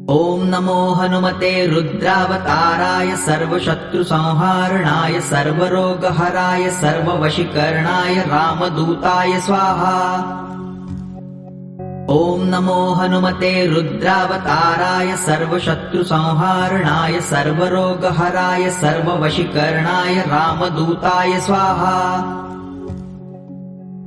ॐ नमो हनुमते रुद्रावताराय सर्वशत्रुसंहारणाय सर्वरोगहराय सर्ववशीकरणाय रामदूताय स्वाहा। ॐ नमो हनुमते रुद्रावताराय सर्वशत्रुसंहारणाय सर्वरोगहराय सर्ववशीकरणाय रामदूताय स्वाहा।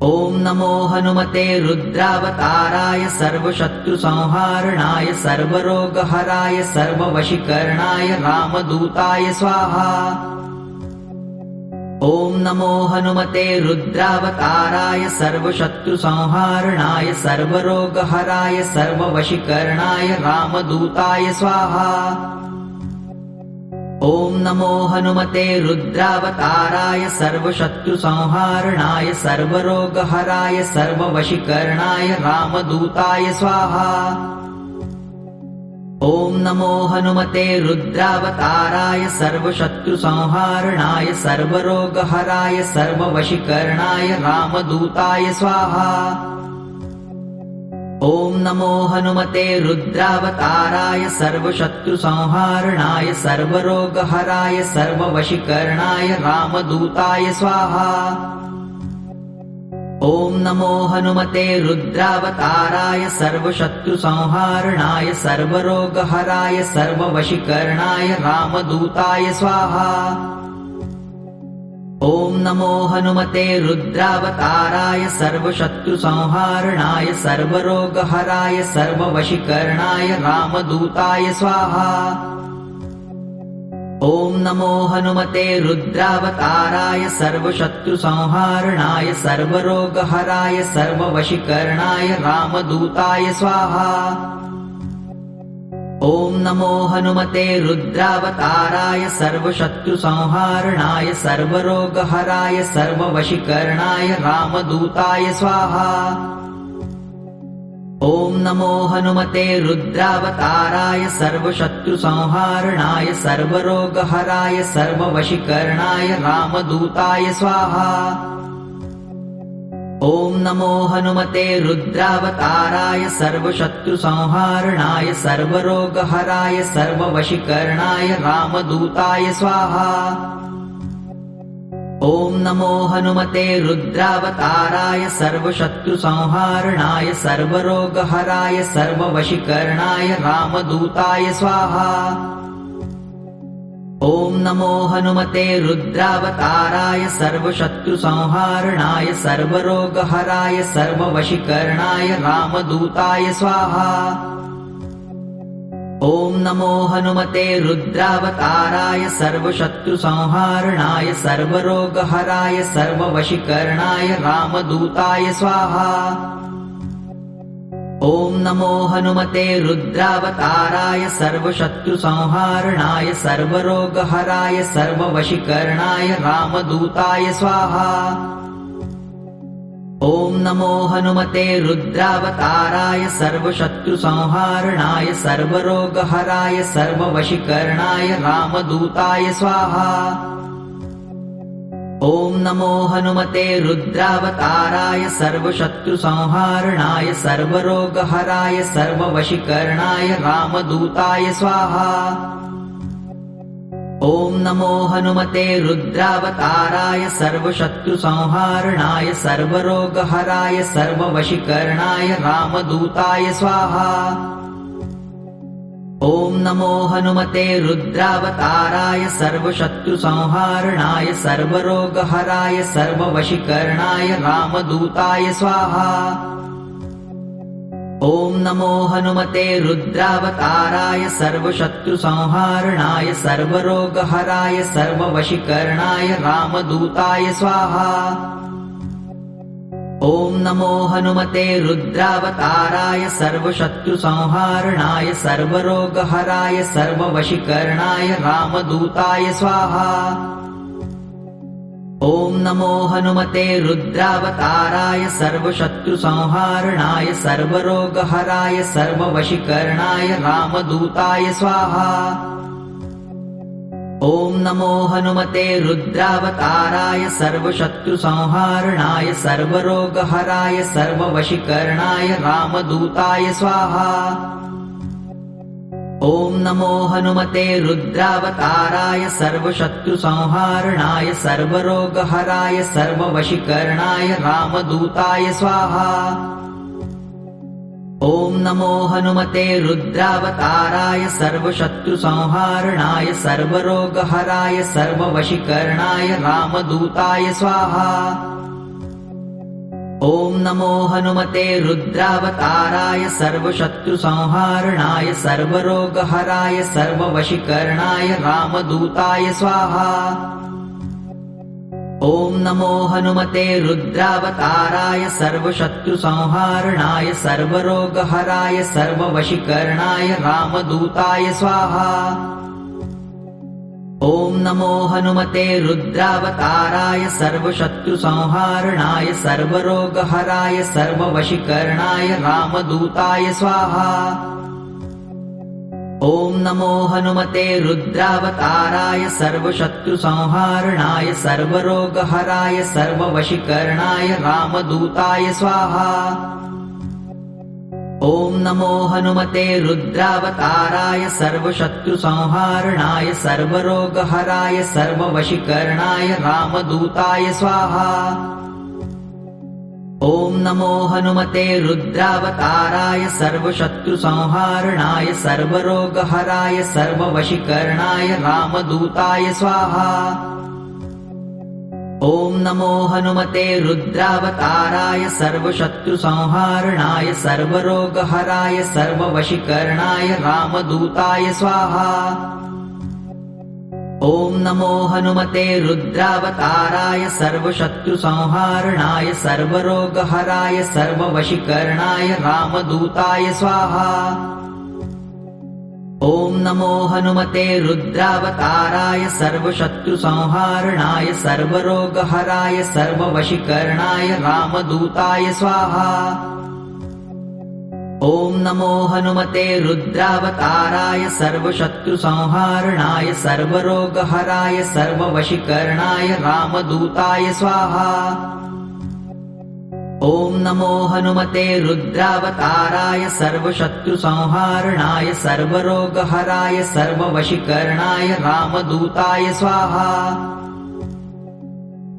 ॐ नमो हनुमते रुद्रावताराय सर्वशत्रुसंहारणाय सर्वरोगहराय सर्ववशीकरणाय रामदूताय स्वाहा। ॐ नमो हनुमते रुद्रावताराय सर्वशत्रुसंहारणाय सर्वरोगहराय सर्ववशीकरणाय रामदूताय स्वाहा। ॐ नमो हनुमते रुद्रावताराय सर्वशत्रुसंहारणाय सर्वरोगहराय सर्ववशीकरणाय रामदूताय स्वाहा। ॐ नमो हनुमते रुद्रावताराय सर्वशत्रुसंहारणाय सर्वरोगहराय सर्ववशीकरणाय रामदूताय स्वाहा। ॐ नमो हनुमते रुद्रावताराय सर्वशत्रुसंहारणाय सर्वरोगहराय सर्ववशीकरणाय रामदूताय स्वाहा। ॐ नमो हनुमते रुद्रावताराय सर्वशत्रुसंहारणाय सर्वरोगहराय सर्ववशीकरणाय रामदूताय स्वाहा। ॐ नमो हनुमते रुद्रावताराय सर्वशत्रुसंहारणाय सर्वरोगहराय सर्ववशीकरणाय रामदूताय स्वाहा। ॐ नमो हनुमते रुद्रावताराय सर्वशत्रुसंहारणाय सर्वरोगहराय सर्ववशीकरणाय रामदूताय स्वाहा। ॐ नमो हनुमते रुद्रावताराय सर्वशत्रुसंहारणाय सर्वरोगहराय सर्ववशीकरणाय रामदूताय स्वाहा। ॐ नमो हनुमते रुद्रावताराय सर्वशत्रुसंहारणाय सर्वरोगहराय सर्ववशीकरणाय रामदूताय स्वाहा। ॐ नमो हनुमते रुद्रावताराय सर्वशत्रुसंहारणाय सर्वरोगहराय सर्ववशीकरणाय रामदूताय स्वाहा। ॐ नमो हनुमते रुद्रावताराय सर्वशत्रुसंहारणाय सर्वरोगहराय सर्ववशीकरणाय रामदूताय स्वाहा। ॐ नमो हनुमते रुद्रावताराय सर्वशत्रुसंहारणाय सर्वरोगहराय सर्ववशीकरणाय रामदूताय स्वाहा। ॐ नमो हनुमते रुद्रावताराय सर्वशत्रुसंहारणाय सर्वरोगहराय सर्ववशीकरणाय रामदूताय स्वाहा। ॐ नमो हनुमते रुद्रावताराय सर्वशत्रुसंहारणाय सर्वरोगहराय सर्ववशीकरणाय रामदूताय स्वाहा। ॐ नमो हनुमते रुद्रावताराय सर्वशत्रुसंहारणाय सर्वरोगहराय सर्ववशीकरणाय रामदूताय स्वाहा। ॐ नमो हनुमते रुद्रावताराय सर्वशत्रुसंहारणाय सर्वरोगहराय सर्ववशीकरणाय रामदूताय स्वाहा। ॐ नमो हनुमते रुद्रावताराय सर्वशत्रुसंहारणाय सर्वरोगहराय सर्ववशीकरणाय रामदूताय स्वाहा। ॐ नमो हनुमते रुद्रावताराय सर्वशत्रुसंहारणाय सर्वरोगहराय सर्ववशीकरणाय रामदूताय स्वाहा। ॐ नमो हनुमते रुद्रावताराय सर्वशत्रुसंहारणाय सर्वरोगहराय सर्ववशीकरणाय रामदूताय स्वाहा। ॐ नमो हनुमते रुद्रावताराय सर्वशत्रुसंहारणाय सर्वरोगहराय सर्ववशीकरणाय रामदूताय स्वाहा। ॐ नमो हनुमते रुद्रावताराय सर्वशत्रुसंहारणाय सर्वरोगहराय सर्ववशीकरणाय रामदूताय स्वाहा। ॐ नमो हनुमते रुद्रावताराय सर्वशत्रुसंहारणाय सर्वरोगहराय सर्ववशीकरणाय रामदूताय स्वाहा। ॐ नमो हनुमते रुद्रावताराय सर्वशत्रुसंहारणाय सर्वरोगहराय सर्ववशीकरणाय रामदूताय स्वाहा। ॐ नमो हनुमते रुद्रावताराय सर्वशत्रुसंहारणाय सर्वरोगहराय सर्ववशीकरणाय रामदूताय स्वाहा। ॐ नमो हनुमते रुद्रावताराय सर्वशत्रुसंहारणाय सर्वरोगहराय सर्ववशीकरणाय रामदूताय स्वाहा। ॐ नमो हनुमते रुद्रावताराय सर्वशत्रुसंहारणाय सर्वरोगहराय सर्ववशीकरणाय रामदूताय स्वाहा। ॐ नमो हनुमते रुद्रावताराय सर्वशत्रुसंहारणाय सर्वरोगहराय सर्ववशीकरणाय रामदूताय स्वाहा। ॐ नमो हनुमते रुद्रावताराय सर्वशत्रुसंहारणाय सर्वरोगहराय सर्ववशीकरणाय रामदूताय स्वाहा। ॐ नमो हनुमते रुद्रावताराय सर्वशत्रुसंहारणाय सर्वरोगहराय सर्ववशीकरणाय रामदूताय स्वाहा। ॐ नमो हनुमते रुद्रावताराय सर्वशत्रुसंहारणाय सर्वरोगहराय सर्ववशीकरणाय रामदूताय स्वाहा। ॐ नमो हनुमते रुद्रावताराय सर्वशत्रुसंहारणाय सर्वरोगहराय सर्ववशीकरणाय रामदूताय स्वाहा। ॐ नमो हनुमते रुद्रावताराय सर्वशत्रुसंहारणाय सर्वरोगहराय सर्ववशीकरणाय रामदूताय स्वाहा। ॐ नमो हनुमते रुद्रावताराय सर्वशत्रुसंहारणाय सर्वरोगहराय सर्ववशीकरणाय रामदूताय स्वाहा। ॐ नमो हनुमते रुद्रावताराय सर्वशत्रुसंहारणाय सर्वरोगहराय सर्ववशीकरणाय रामदूताय स्वाहा। ॐ नमो हनुमते रुद्रावताराय सर्वशत्रुसंहारणाय सर्वरोगहराय सर्ववशीकरणाय रामदूताय स्वाहा।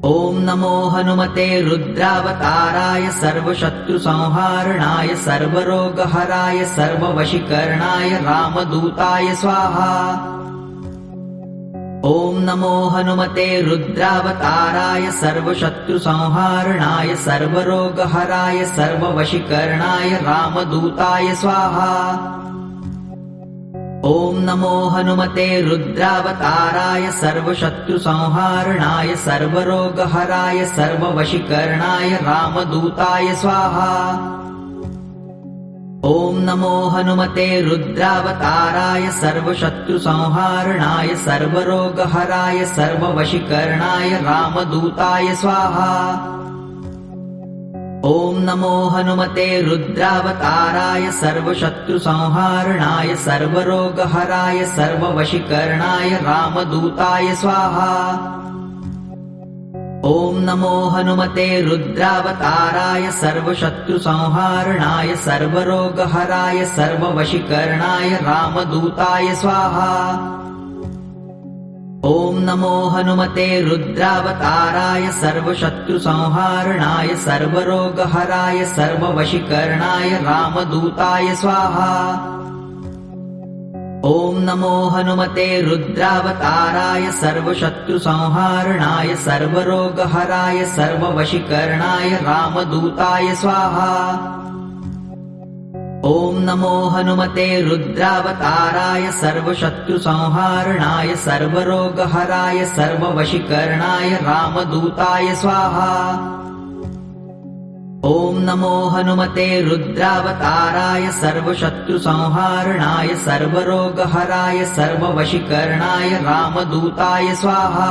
ॐ नमो हनुमते रुद्रावताराय सर्वशत्रुसंहारणाय सर्वरोगहराय सर्ववशीकरणाय रामदूताय स्वाहा। ॐ नमो हनुमते रुद्रावताराय सर्वशत्रुसंहारणाय सर्वरोगहराय सर्ववशीकरणाय रामदूताय स्वाहा। ॐ नमो हनुमते रुद्रावताराय सर्वशत्रुसंहारणाय सर्वरोगहराय सर्ववशीकरणाय रामदूताय स्वाहा। ॐ नमो हनुमते रुद्रावताराय सर्वशत्रुसंहारणाय सर्वरोगहराय सर्ववशीकरणाय रामदूताय स्वाहा। ॐ नमो हनुमते रुद्रावताराय सर्वशत्रुसंहारणाय सर्वरोगहराय सर्ववशीकरणाय रामदूताय स्वाहा। ॐ नमो हनुमते रुद्रावताराय सर्वशत्रुसंहारणाय सर्वरोगहराय सर्ववशीकरणाय रामदूताय स्वाहा। ॐ नमो हनुमते रुद्रावताराय सर्वशत्रुसंहारणाय सर्वरोगहराय सर्ववशीकरणाय रामदूताय स्वाहा। ॐ नमो हनुमते रुद्रावताराय सर्वशत्रुसंहारणाय सर्वरोगहराय सर्ववशीकरणाय रामदूताय स्वाहा। ॐ नमो हनुमते रुद्रावताराय सर्वशत्रुसंहारणाय सर्वरोगहराय सर्ववशीकरणाय रामदूताय स्वाहा। ॐ नमो हनुमते रुद्रावताराय सर्वशत्रुसंहारणाय सर्वरोगहराय सर्ववशीकरणाय रामदूताय स्वाहा।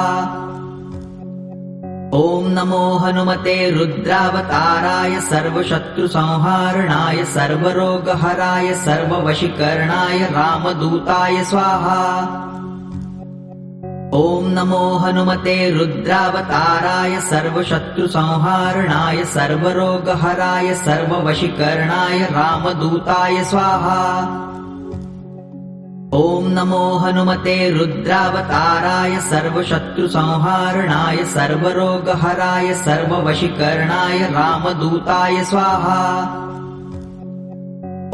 ॐ नमो हनुमते रुद्रावताराय सर्वशत्रुसंहारणाय सर्वरोगहराय सर्ववशीकरणाय रामदूताय स्वाहा। ॐ नमो हनुमते रुद्रावताराय सर्वशत्रुसंहारणाय सर्वरोगहराय सर्ववशीकरणाय रामदूताय स्वाहा। ॐ नमो हनुमते रुद्रावताराय सर्वशत्रुसंहारणाय सर्वरोगहराय सर्ववशीकरणाय रामदूताय स्वाहा।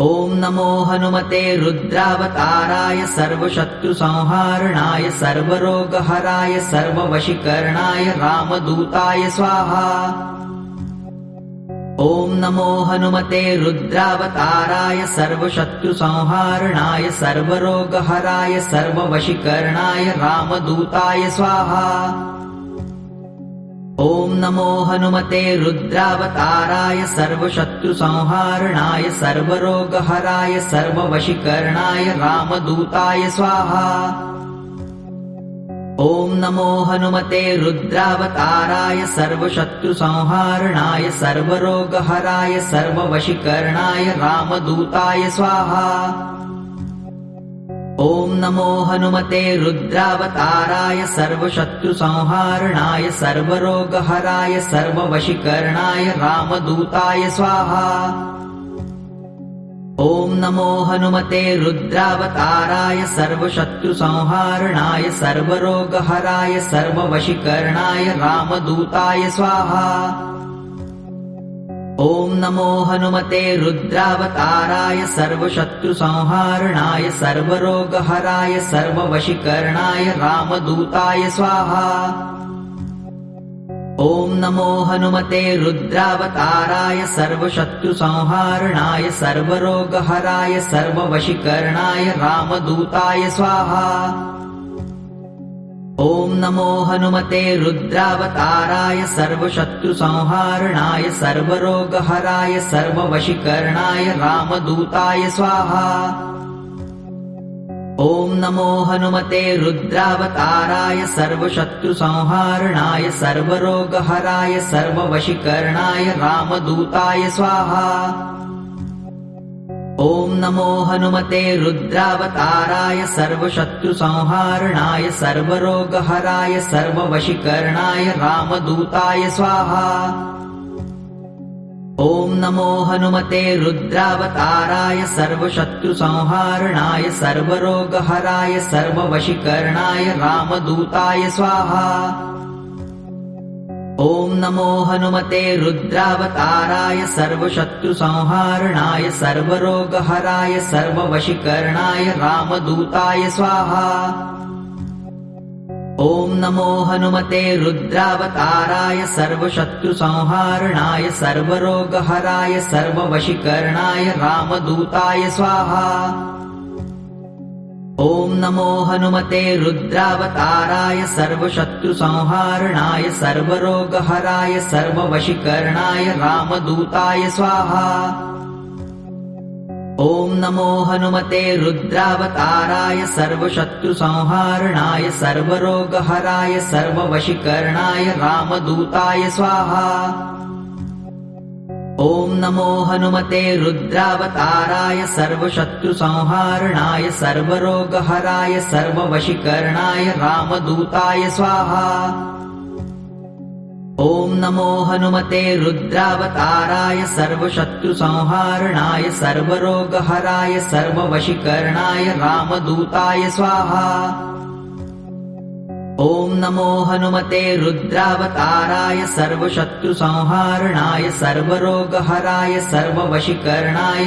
ॐ नमो हनुमते रुद्रावताराय सर्वशत्रुसंहारणाय सर्वरोगहराय सर्ववशीकरणाय रामदूताय स्वाहा। ॐ नमो हनुमते रुद्रावताराय सर्वशत्रुसंहारणाय सर्वरोगहराय सर्ववशीकरणाय रामदूताय स्वाहा। ॐ नमो हनुमते रुद्रावताराय सर्वशत्रुसंहारणाय सर्वरोगहराय सर्ववशीकरणाय रामदूताय स्वाहा। ॐ नमो हनुमते रुद्रावताराय सर्वशत्रुसंहारणाय सर्वरोगहराय सर्ववशीकरणाय रामदूताय स्वाहा। ॐ नमो हनुमते रुद्रावताराय सर्वशत्रुसंहारणाय सर्वरोगहराय सर्ववशीकरणाय रामदूताय स्वाहा। ॐ नमो हनुमते रुद्रावताराय सर्वशत्रुसंहारणाय सर्वरोगहराय सर्ववशीकरणाय रामदूताय स्वाहा। ॐ नमो हनुमते रुद्रावताराय सर्वशत्रुसंहारणाय सर्वरोगहराय सर्ववशीकरणाय रामदूताय स्वाहा। ॐ नमो हनुमते रुद्रावताराय सर्वशत्रुसंहारणाय सर्वरोगहराय सर्ववशीकरणाय रामदूताय स्वाहा। ॐ नमो हनुमते रुद्रावताराय सर्वशत्रुसंहारणाय सर्वरोगहराय सर्ववशीकरणाय रामदूताय स्वाहा। ॐ नमो हनुमते रुद्रावताराय सर्वशत्रुसंहारणाय सर्वरोगहराय सर्ववशीकरणाय रामदूताय स्वाहा। ॐ नमो हनुमते रुद्रावताराय सर्वशत्रुसंहारणाय सर्वरोगहराय सर्ववशीकरणाय रामदूताय स्वाहा। ॐ नमो हनुमते रुद्रावताराय सर्वशत्रुसंहारणाय सर्वरोगहराय सर्ववशीकरणाय रामदूताय स्वाहा। ॐ नमो हनुमते रुद्रावताराय सर्वशत्रुसंहारणाय सर्वरोगहराय सर्ववशीकरणाय रामदूताय स्वाहा। ॐ नमो हनुमते रुद्रावताराय सर्वशत्रुसंहारणाय सर्वरोगहराय सर्ववशीकरणाय रामदूताय स्वाहा। ॐ नमो हनुमते रुद्रावताराय सर्वशत्रुसंहारणाय सर्वरोगहराय सर्ववशीकरणाय रामदूताय स्वाहा। ॐ नमो हनुमते रुद्रावताराय सर्वशत्रुसंहारणाय सर्वरोगहराय सर्ववशीकरणाय रामदूताय स्वाहा। ॐ नमो हनुमते रुद्रावताराय सर्वशत्रुसंहारणाय सर्वरोगहराय सर्ववशीकरणाय रामदूताय स्वाहा। ॐ नमो हनुमते रुद्रावताराय सर्वशत्रुसंहारणाय सर्वरोगहराय सर्ववशीकरणाय रामदूताय स्वाहा। ॐ नमो हनुमते रुद्रावताराय सर्वशत्रुसंहारणाय सर्वरोगहराय सर्ववशीकरणाय